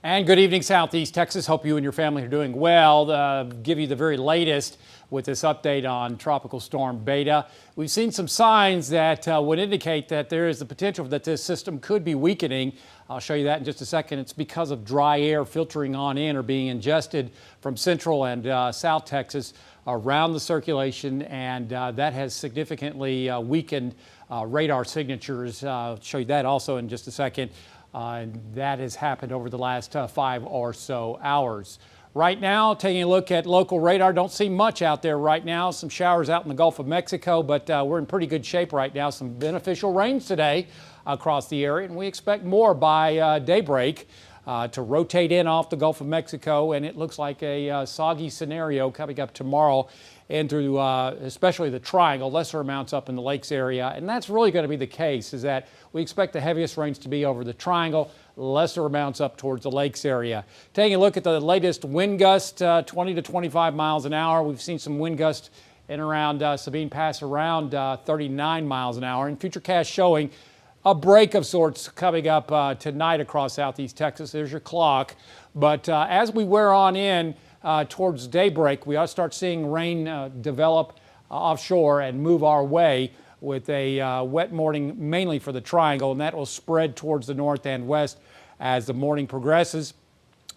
And good evening, Southeast Texas. Hope you and your family are doing well. Give you the very latest with this update on Tropical Storm Beta. We've seen some signs that would indicate that there is the potential that this system could be weakening. I'll show you that in just a second. It's because of dry air filtering on in or being ingested from central and south Texas around the circulation, and that has significantly weakened radar signatures. I'll show you that also in just a second. And that has happened over the last 5 or so hours. Right now, taking a look at local radar, don't see much out there right now. Some showers out in the Gulf of Mexico, but we're in pretty good shape right now. Some beneficial rains today across the area, and we expect more by daybreak to rotate in off the Gulf of Mexico, and it looks like a soggy scenario coming up tomorrow and through especially the Triangle, lesser amounts up in the lakes area. And that's really going to be the case, is that we expect the heaviest rains to be over the Triangle, lesser amounts up towards the lakes area. Taking a look at the latest wind gust, 20 to 25 miles an hour. We've seen some wind gusts in around Sabine Pass around 39 miles an hour. And FUTURECAST showing a break of sorts coming up tonight across Southeast Texas. There's your clock. But as we wear on in towards daybreak, we ought to start seeing rain develop offshore and move our way with a wet morning mainly for the Triangle, and that will spread towards the north and west as the morning progresses.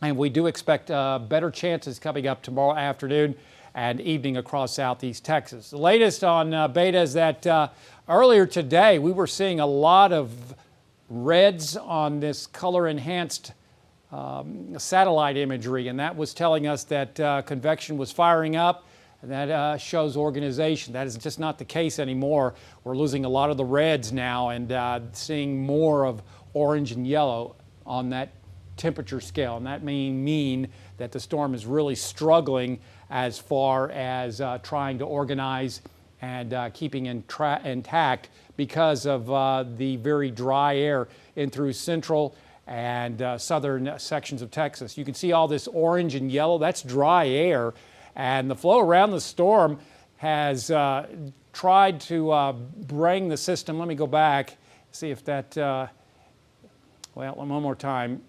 And we do expect better chances coming up tomorrow afternoon and evening across Southeast Texas. The latest on Beta is that earlier today we were seeing a lot of reds on this color-enhanced satellite imagery, and that was telling us that convection was firing up, and that shows organization. That is just not the case anymore. We're losing a lot of the reds now and seeing more of orange and yellow on that temperature scale, and that may mean that the storm is really struggling as far as trying to organize and keeping intact because of the very dry air in through central and southern sections of Texas. You can see all this orange and yellow. That's dry air, and the flow around the storm has tried to bring the system. Let me go back, see if that, well, one more time,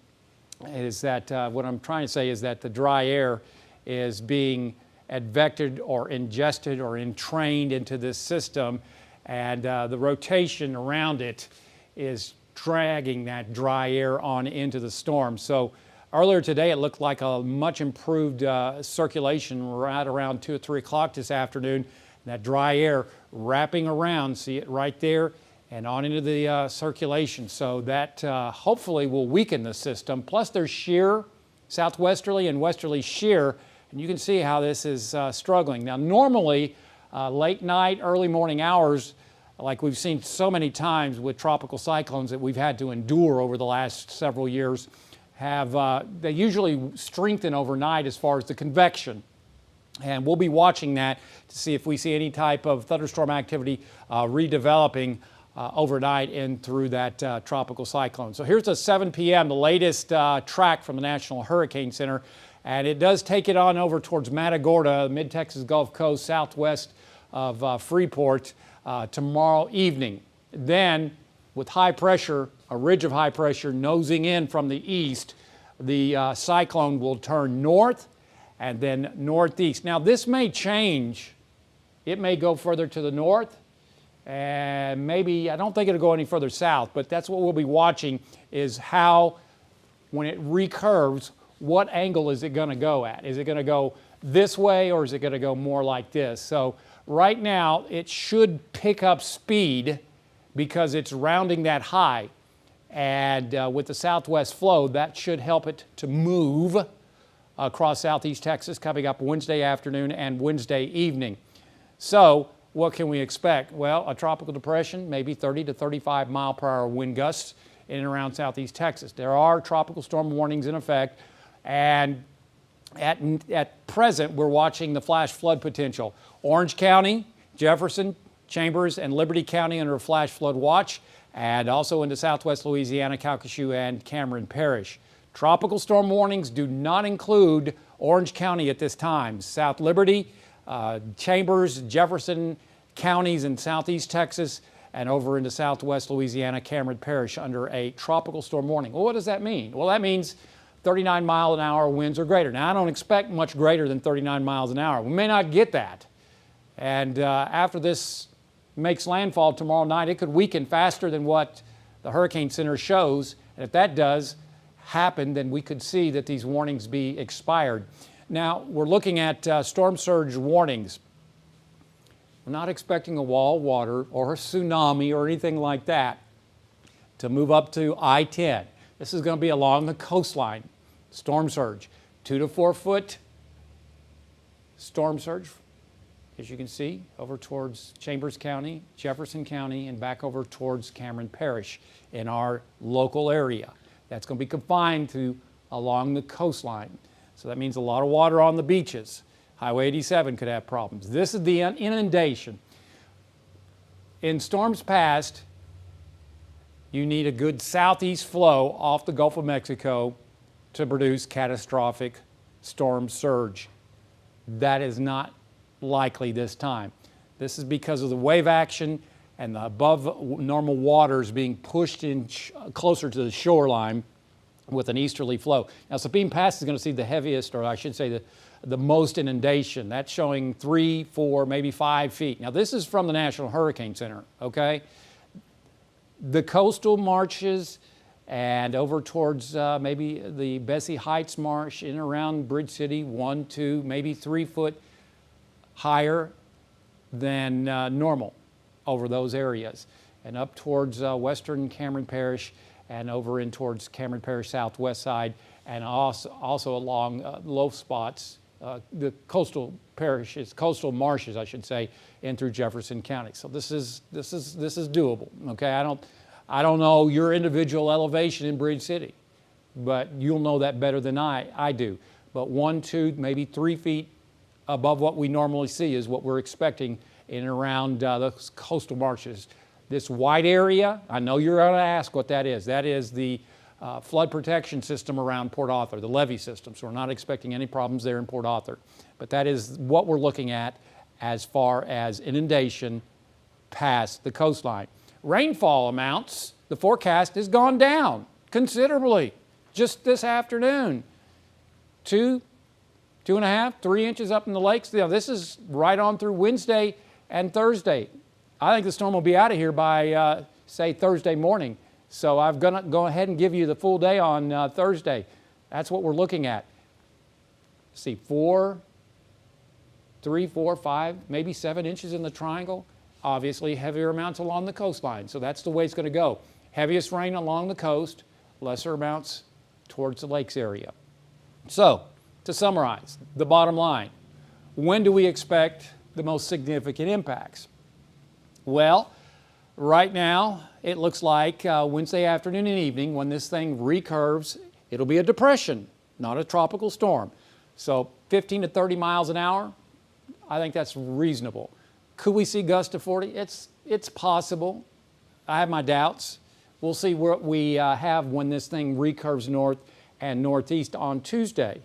is that what I'm trying to say is that the dry air is being advected or ingested or entrained into this system, and the rotation around it is dragging that dry air on into the storm. So earlier today, it looked like a much improved circulation right around 2 or 3 o'clock this afternoon. That dry air wrapping around, see it right there, and on into the circulation. So that hopefully will weaken the system. Plus there's shear, southwesterly and westerly shear, and you can see how this is struggling. Now normally, late night, early morning hours, like we've seen so many times with tropical cyclones that we've had to endure over the last several years, they usually strengthen overnight as far as the convection. And we'll be watching that to see if we see any type of thunderstorm activity redeveloping overnight and through that tropical cyclone. So here's the 7 p.m., the latest track from the National Hurricane Center. And it does take it on over towards Matagorda, mid-Texas Gulf Coast, southwest of Freeport tomorrow evening. Then, with high pressure, a ridge of high pressure nosing in from the east, the cyclone will turn north and then northeast. Now, this may change. It may go further to the north, and maybe, I don't think it'll go any further south, but that's what we'll be watching, is how, when it recurves, what angle is it going to go at? Is it going to go this way, or is it going to go more like this? So right now, it should pick up speed because it's rounding that high. And with the southwest flow, that should help it to move across Southeast Texas coming up Wednesday afternoon and Wednesday evening. So what can we expect? Well, a tropical depression, maybe 30 to 35 mile per hour wind gusts in and around Southeast Texas. There are tropical storm warnings in effect, and at present, we're watching the flash flood potential. Orange County, Jefferson, Chambers, and Liberty County under a flash flood watch, and also into southwest Louisiana, Calcasieu, and Cameron Parish. Tropical storm warnings do not include Orange County at this time. South Liberty, Chambers, Jefferson counties in southeast Texas, and over into southwest Louisiana, Cameron Parish under a tropical storm warning. Well, what does that mean? Well, that means 39-mile-an-hour winds or greater. Now, I don't expect much greater than 39 miles an hour. We may not get that. And after this makes landfall tomorrow night, it could weaken faster than what the Hurricane Center shows. And if that does happen, then we could see that these warnings be expired. Now, we're looking at storm surge warnings. We're not expecting a wall of water or a tsunami or anything like that to move up to I-10. This is going to be along the coastline. Storm surge, 2 to 4 foot storm surge, as you can see, over towards Chambers County, Jefferson County, and back over towards Cameron Parish in our local area. That's going to be confined to along the coastline. So that means a lot of water on the beaches. Highway 87 could have problems. This is the inundation. In storms past, you need a good southeast flow off the Gulf of Mexico to produce catastrophic storm surge. That is not likely this time. This is because of the wave action and the above normal waters being pushed in closer to the shoreline with an easterly flow. Now, Sabine Pass is going to see the heaviest, or I should say the most inundation. That's showing 3, 4, maybe 5 feet. Now, this is from the National Hurricane Center, okay? The coastal marshes and over towards maybe the Bessie Heights Marsh in and around Bridge City, 1, 2, maybe 3 foot higher than normal over those areas. And up towards western Cameron Parish and over in towards Cameron Parish southwest side, and also along low spots, the coastal parishes, coastal marshes, I should say, in through Jefferson County. So this is doable. Okay, I don't know your individual elevation in Bridge City, but you'll know that better than I do. But 1, 2, maybe 3 feet above what we normally see is what we're expecting in and around the coastal marshes. This white area, I know you're going to ask what that is. That is the flood protection system around Port Arthur, the levee system. So we're not expecting any problems there in Port Arthur. But that is what we're looking at as far as inundation past the coastline. Rainfall amounts, the forecast has gone down considerably just this afternoon. 2, 2.5, 3 inches up in the lakes. You know, this is right on through Wednesday and Thursday. I think the storm will be out of here by, say, Thursday morning. So I'm going to go ahead and give you the full day on Thursday. That's what we're looking at. See, 4, 3, 4, 5, maybe 7 inches in the triangle. Obviously, heavier amounts along the coastline. So that's the way it's going to go. Heaviest rain along the coast, lesser amounts towards the lakes area. So, to summarize, the bottom line, when do we expect the most significant impacts? Well, right now, it looks like Wednesday afternoon and evening, when this thing recurves, it'll be a depression, not a tropical storm. So 15 to 30 miles an hour, I think that's reasonable. Could we see gusts to 40? It's possible. I have my doubts. We'll see what we have when this thing recurves north and northeast on Tuesday.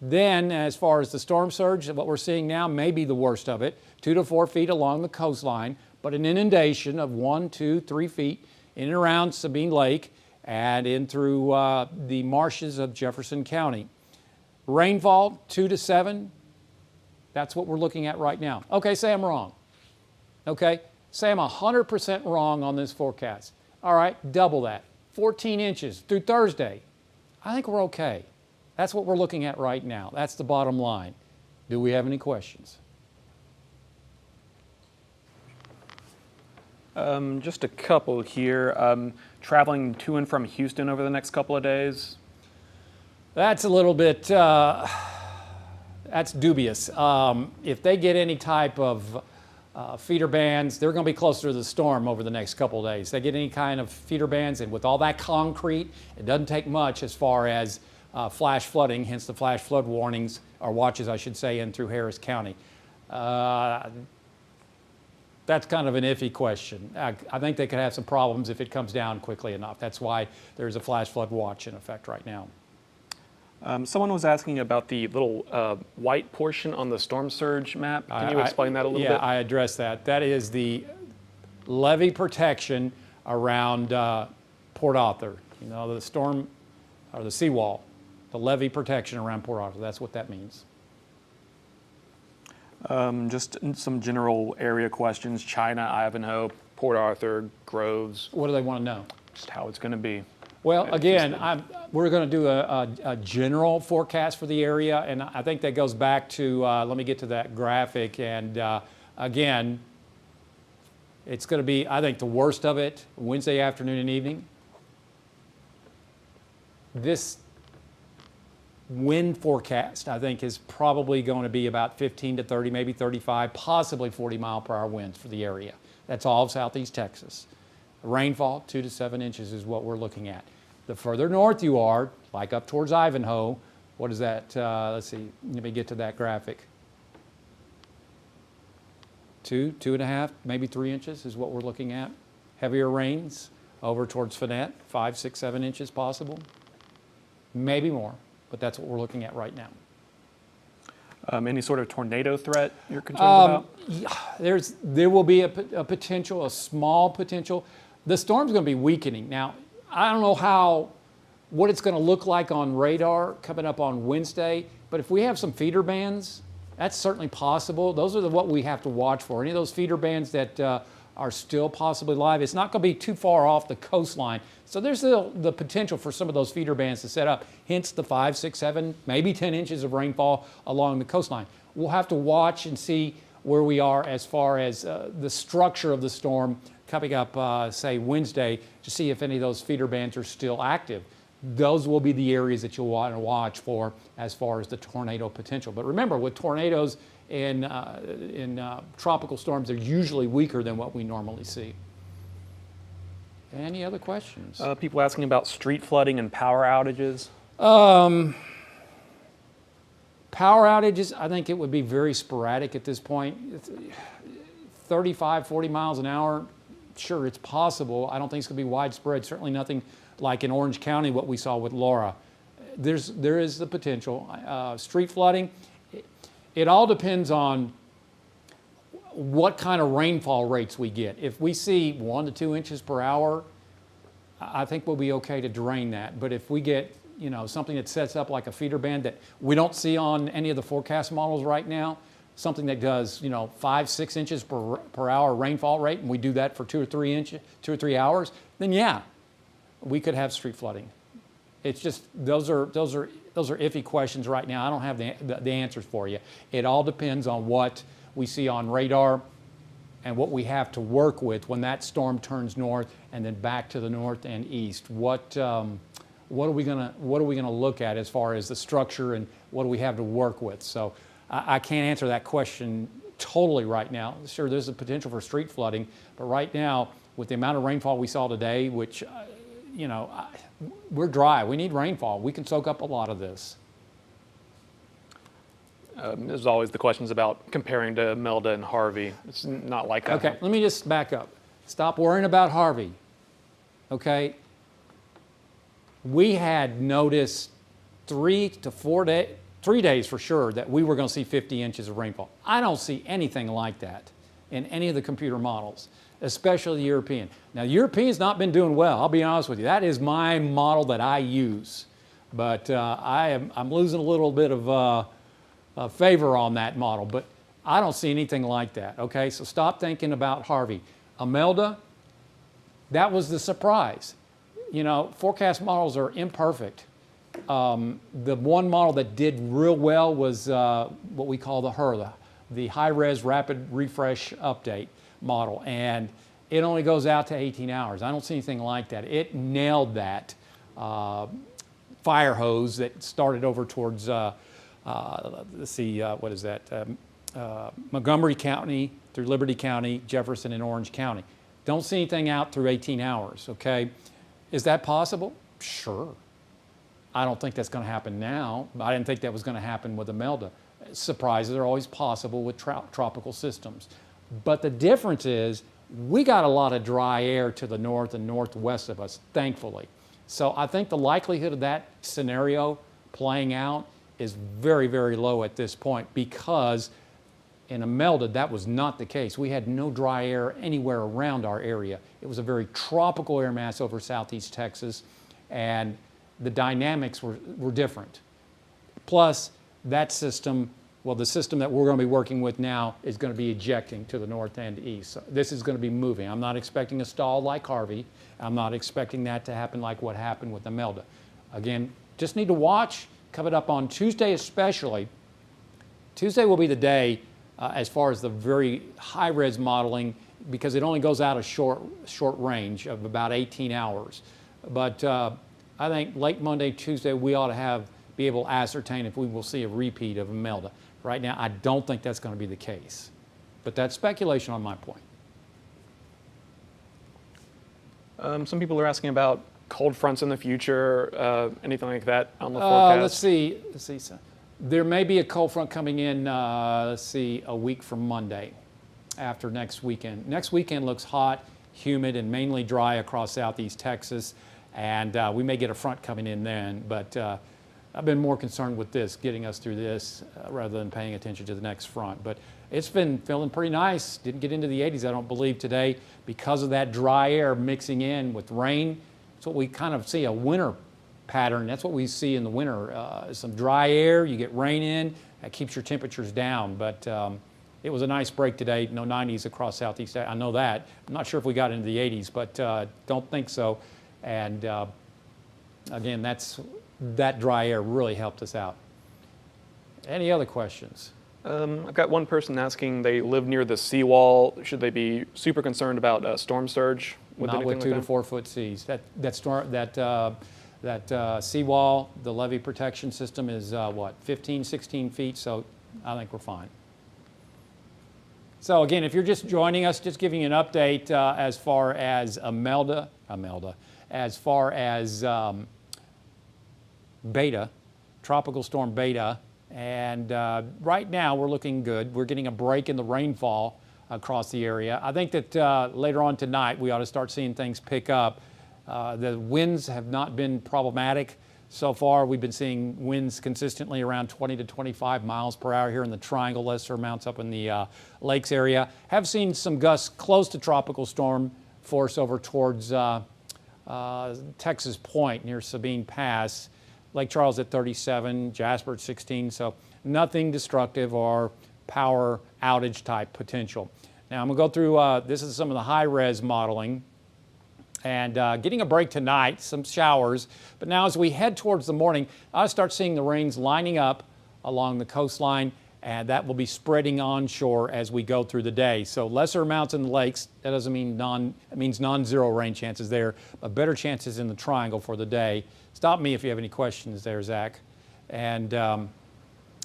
Then, as far as the storm surge, what we're seeing now may be the worst of it, 2 to 4 feet along the coastline, but an inundation of 1, 2, 3 feet in and around Sabine Lake and in through the marshes of Jefferson County. Rainfall, 2 to 7, that's what we're looking at right now. Okay, say I'm wrong. Okay, say I'm 100% wrong on this forecast. All right, double that, 14 inches through Thursday. I think we're okay. That's what we're looking at right now. That's the bottom line. Do we have any questions? Just a couple here. Traveling to and from Houston over the next couple of days? That's a little bit, that's dubious. If they get any type of feeder bands, they're going to be closer to the storm over the next couple of days. They get any kind of feeder bands, and with all that concrete, it doesn't take much as far as flash flooding, hence the flash flood warnings, or watches, I should say, in through Harris County. That's kind of an iffy question. I think they could have some problems if it comes down quickly enough. That's why there's a flash flood watch in effect right now. Someone was asking about the little white portion on the storm surge map. Can you explain that a little bit? Yeah, I addressed that. That is the levee protection around Port Arthur. You know, the storm or the seawall, the levee protection around Port Arthur. That's what that means. Just some general area questions. China, Ivanhoe, Port Arthur, Groves. What do they want to know? Just how it's going to be. Well, again, we're going to do a general forecast for the area, and I think that goes back to, let me get to that graphic, and again, it's going to be, I think, the worst of it Wednesday afternoon and evening. This wind forecast, I think, is probably going to be about 15 to 30, maybe 35, possibly 40-mile-per-hour winds for the area. That's all of southeast Texas. Rainfall, 2 to 7 inches is what we're looking at. The further north you are, like up towards Ivanhoe, what is that? Let's see, let me get to that graphic. 2, 2.5, maybe 3 inches is what we're looking at. Heavier rains over towards Fannett, 5, 6, 7 inches possible. Maybe more, but that's what we're looking at right now. Any sort of tornado threat you're concerned about? Yeah, there will be a potential, a small potential. The storm's going to be weakening. Now, I don't know what it's going to look like on radar coming up on Wednesday, but if we have some feeder bands, that's certainly possible. Those are what we have to watch for. Any of those feeder bands that are still possibly live, it's not going to be too far off the coastline. So there's still the potential for some of those feeder bands to set up, hence the 5, 6, 7, maybe 10 inches of rainfall along the coastline. We'll have to watch and see where we are as far as the structure of the storm coming up, say, Wednesday, to see if any of those feeder bands are still active. Those will be the areas that you'll want to watch for as far as the tornado potential. But remember, with tornadoes in tropical storms, they're usually weaker than what we normally see. Any other questions? People asking about street flooding and power outages. Power outages, I think it would be very sporadic at this point. 35, 40 miles an hour, sure, it's possible. I don't think it's going to be widespread. Certainly nothing like in Orange County, what we saw with Laura. There is the potential. Street flooding, it all depends on what kind of rainfall rates we get. If we see 1 to 2 inches per hour, I think we'll be okay to drain that. But if we get something that sets up like a feeder band that we don't see on any of the forecast models right now, something that does 5, 6 inches per hour rainfall rate, and we do that for 2 or 3 hours, then yeah, we could have street flooding. It's just those are iffy questions right now. I don't have the answers for you. It all depends on what we see on radar and what we have to work with when that storm turns north and then back to the north and east. What are we gonna look at as far as the structure and what do we have to work with? So I can't answer that question totally right now. Sure, there's a potential for street flooding, but right now, with the amount of rainfall we saw today, which we're dry. We need rainfall. We can soak up a lot of this. There's always the questions about comparing to Melda and Harvey. It's not like that. Okay, let me just back up. Stop worrying about Harvey. Okay? We had noticed 3 to 4 days, 3 days for sure, that we were going to see 50 inches of rainfall. I don't see anything like that in any of the computer models, especially the European. Now, the European's not been doing well, I'll be honest with you. That is my model that I use. But I'm losing a little bit of favor on that model, but I don't see anything like that, okay? So stop thinking about Harvey. Imelda, that was the surprise. Forecast models are imperfect. The one model that did real well was what we call the HRR, the high-res rapid refresh update model, and it only goes out to 18 hours. I don't see anything like that. It nailed that fire hose that started over towards, let's see, what is that? Montgomery County through Liberty County, Jefferson, and Orange County. Don't see anything out through 18 hours, okay? Is that possible? Sure. I don't think that's going to happen now. I didn't think that was going to happen with Imelda. Surprises are always possible with tropical systems. But the difference is we got a lot of dry air to the north and northwest of us, thankfully. So I think the likelihood of that scenario playing out is very, very low at this point, because in Imelda, that was not the case. We had no dry air anywhere around our area. It was a very tropical air mass over southeast Texas, and the dynamics were different. Plus, that system, well, the system that we're going to be working with now is going to be ejecting to the north and east. So this is going to be moving. I'm not expecting a stall like Harvey. I'm not expecting that to happen like what happened with Imelda. Again, just need to watch. Coming up on Tuesday especially. Tuesday will be the day as far as the very high-res modeling, because it only goes out a short range of about 18 hours. But I think late Monday, Tuesday, we ought to be able to ascertain if we will see a repeat of Imelda. Right now, I don't think that's going to be the case. But that's speculation on my point. Some people are asking about cold fronts in the future, anything like that on the forecast. Let's see. So there may be a cold front coming in, a week from Monday after next weekend. Next weekend looks hot, humid, and mainly dry across southeast Texas. And we may get a front coming in then. But I've been more concerned with this, getting us through this, rather than paying attention to the next front. But it's been feeling pretty nice. Didn't get into the 80s, I don't believe, today because of that dry air mixing in with rain. That's what we kind of see, a winter pattern. That's what we see in the winter. Some dry air, you get rain in, that keeps your temperatures down. But it was a nice break today. No 90s across southeast. I know that. I'm not sure if we got into the 80s, but don't think so. And again, that dry air really helped us out. Any other questions? I've got one person asking, they live near the seawall. Should they be super concerned about storm surge? Not with 2 to 4 foot seas. That seawall, the levee protection system is what, 15, 16 feet, so I think we're fine. So again, if you're just joining us, just giving you an update as far as Imelda, as far as Beta, Tropical Storm Beta, and right now we're looking good. We're getting a break in the rainfall across the area. I think that later on tonight we ought to start seeing things pick up. The winds have not been problematic so far. We've been seeing winds consistently around 20 to 25 miles per hour here in the Triangle, lesser amounts up in the lakes area. Have seen some gusts close to tropical storm force over towards Texas Point near Sabine Pass. Lake Charles at 37, Jasper at 16, so nothing destructive or power outage type potential. Now I'm going to go through, this is some of the high-res modeling, and getting a break tonight, some showers, but now as we head towards the morning, I'll start seeing the rains lining up along the coastline, and that will be spreading onshore as we go through the day. So lesser amounts in the lakes, that doesn't mean it means non-zero rain chances there, but better chances in the Triangle for the day. Stop me if you have any questions there, Zach. And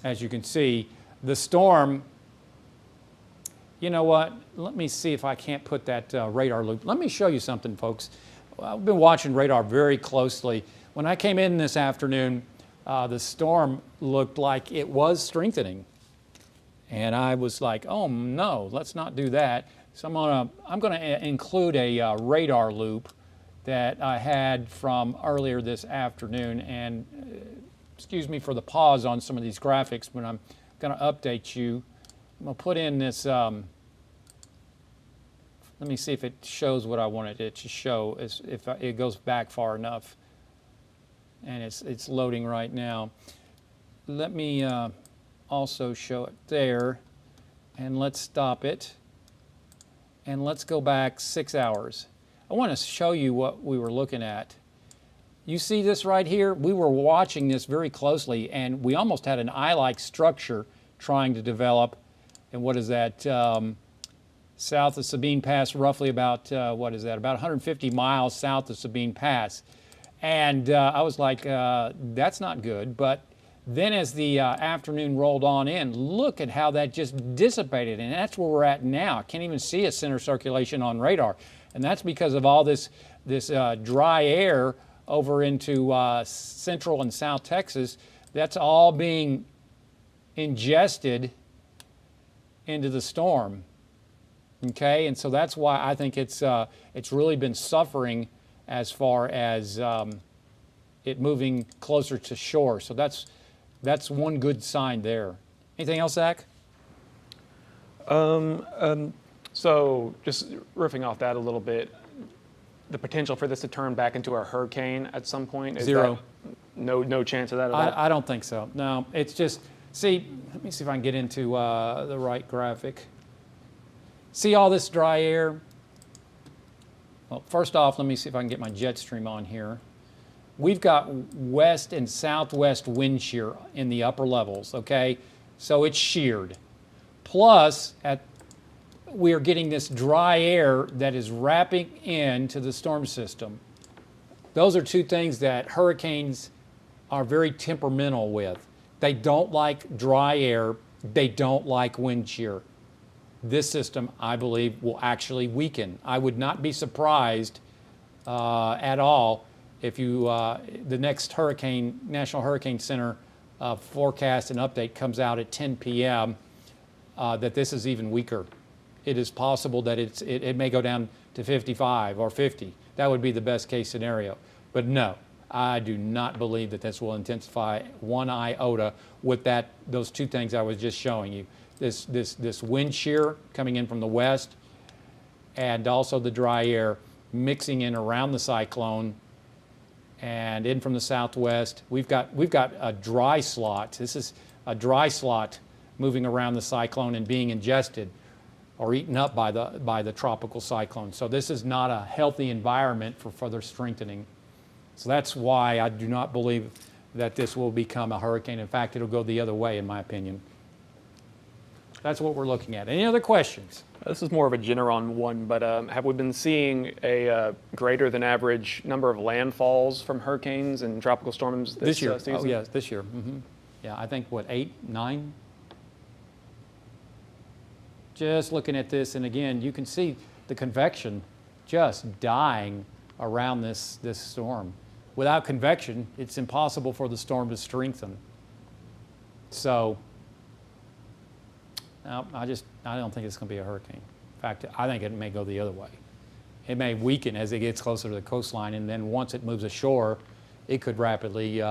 as you can see, the storm, you know what? Let me see if I can't put that radar loop. Let me show you something, folks. I've been watching radar very closely. When I came in this afternoon, the storm looked like it was strengthening. And I was like, oh no, let's not do that. So I'm gonna include a radar loop that I had from earlier this afternoon. And excuse me for the pause on some of these graphics, but I'm gonna update you. I'm gonna put in this, let me see if it shows what I wanted it to show, if it goes back far enough. And it's loading right now. Let me also show it there, and let's stop it. And let's go back 6 hours. I want to show you what we were looking at. You see this right here? We were watching this very closely, and we almost had an eye-like structure trying to develop. And what is that? South of Sabine Pass, roughly about, what is that? About 150 miles south of Sabine Pass. And I was like, that's not good. But then as the afternoon rolled on in, look at how that just dissipated. And that's where we're at now. I can't even see a center circulation on radar. And that's because of all this dry air over into central and south Texas. That's all being ingested into the storm. Okay, and so that's why I think it's really been suffering as far as it moving closer to shore. So that's one good sign there. Anything else, Zach? So just riffing off that a little bit, the potential for this to turn back into a hurricane at some point? Is Zero. that no chance of that at all? I don't think so. No, it's just, see, let me see if I can get into the right graphic. See all this dry air? Well, first off, let me see if I can get my jet stream on here. We've got west and southwest wind shear in the upper levels, okay? So it's sheared. Plus, we are getting this dry air that is wrapping into the storm system. Those are two things that hurricanes are very temperamental with. They don't like dry air. They don't like wind shear. This system, I believe, will actually weaken. I would not be surprised at all if the next National Hurricane Center forecast and update comes out at 10 p.m., that this is even weaker. It is possible that it may go down to 55 or 50. That would be the best case scenario. But no, I do not believe that this will intensify one iota with those two things I was just showing you. This wind shear coming in from the west, and also the dry air mixing in around the cyclone and in from the southwest. We've got a dry slot. This is a dry slot moving around the cyclone and being ingested or eaten up by the tropical cyclone. So this is not a healthy environment for further strengthening. So that's why I do not believe that this will become a hurricane. In fact, it'll go the other way, in my opinion. That's what we're looking at. Any other questions? This is more of a general one, but have we been seeing a greater than average number of landfalls from hurricanes and tropical storms this year? Season? Oh, yes, this year. Mm-hmm. Yeah, I think, 8, 9? Just looking at this, and again, you can see the convection just dying around this storm. Without convection, it's impossible for the storm to strengthen. So, no, I don't think it's going to be a hurricane. In fact, I think it may go the other way. It may weaken as it gets closer to the coastline, and then once it moves ashore, it could rapidly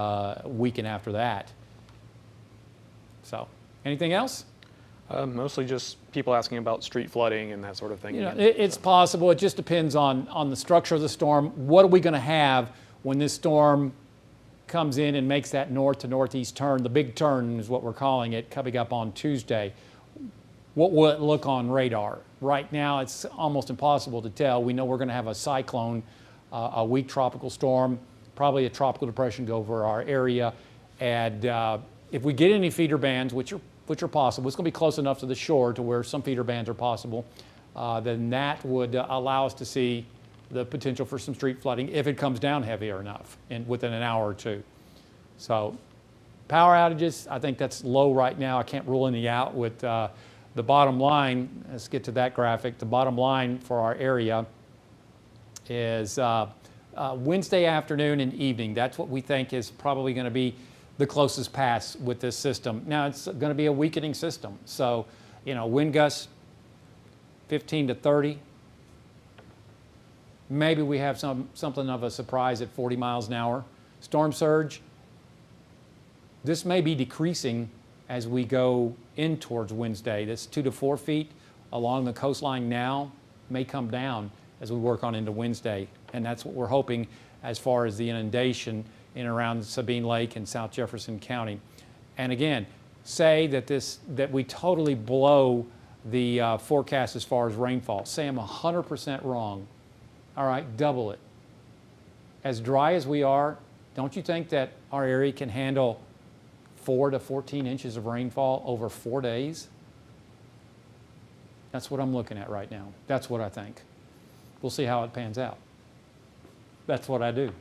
weaken after that. So, anything else? Mostly just people asking about street flooding and that sort of thing. You know, it's possible. It just depends on the structure of the storm. What are we going to have when this storm comes in and makes that north to northeast turn? The big turn is what we're calling it, coming up on Tuesday. What will it look on radar? Right now, it's almost impossible to tell. We know we're going to have a cyclone, a weak tropical storm, probably a tropical depression go over our area. And if we get any feeder bands, which are possible, it's going to be close enough to the shore to where some feeder bands are possible, then that would allow us to see the potential for some street flooding if it comes down heavier enough within an hour or two. So power outages, I think that's low right now. I can't rule any out with the bottom line. Let's get to that graphic. The bottom line for our area is Wednesday afternoon and evening. That's what we think is probably going to be the closest pass with this system. Now, it's going to be a weakening system. So, wind gusts 15 to 30. Maybe we have something of a surprise at 40 miles an hour. Storm surge, this may be decreasing as we go in towards Wednesday. This 2 to 4 feet along the coastline now may come down as we work on into Wednesday. And that's what we're hoping as far as the inundation in and around Sabine Lake and South Jefferson County. And again, say that we totally blow the forecast as far as rainfall. Say I'm 100% wrong. All right, double it. As dry as we are, don't you think that our area can handle 4 to 14 inches of rainfall over 4 days? That's what I'm looking at right now. That's what I think. We'll see how it pans out. That's what I do.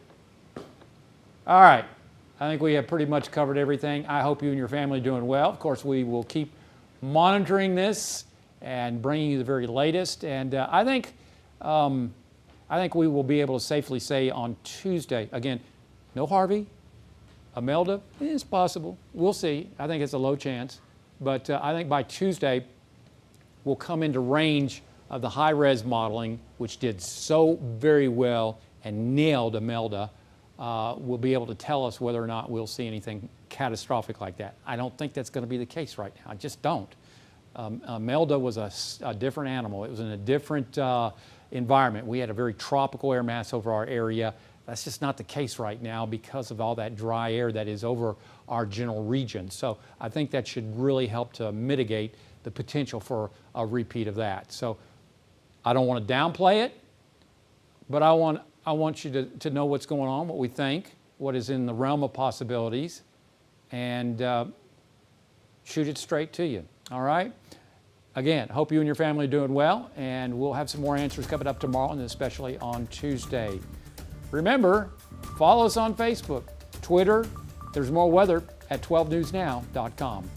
All right. I think we have pretty much covered everything. I hope you and your family are doing well. Of course, we will keep monitoring this and bringing you the very latest. And I think we will be able to safely say on Tuesday, again, no Harvey, Imelda, it's possible. We'll see. I think it's a low chance. But I think by Tuesday, we'll come into range of the high-res modeling, which did so very well and nailed Imelda. Will be able to tell us whether or not we'll see anything catastrophic like that. I don't think that's going to be the case right now. I just don't. Imelda was a different animal. It was in a different environment. We had a very tropical air mass over our area. That's just not the case right now because of all that dry air that is over our general region. So I think that should really help to mitigate the potential for a repeat of that. So I don't want to downplay it, but I want you to know what's going on, what we think, what is in the realm of possibilities, and shoot it straight to you, all right? Again, hope you and your family are doing well, and we'll have some more answers coming up tomorrow and especially on Tuesday. Remember, follow us on Facebook, Twitter. There's more weather at 12newsnow.com.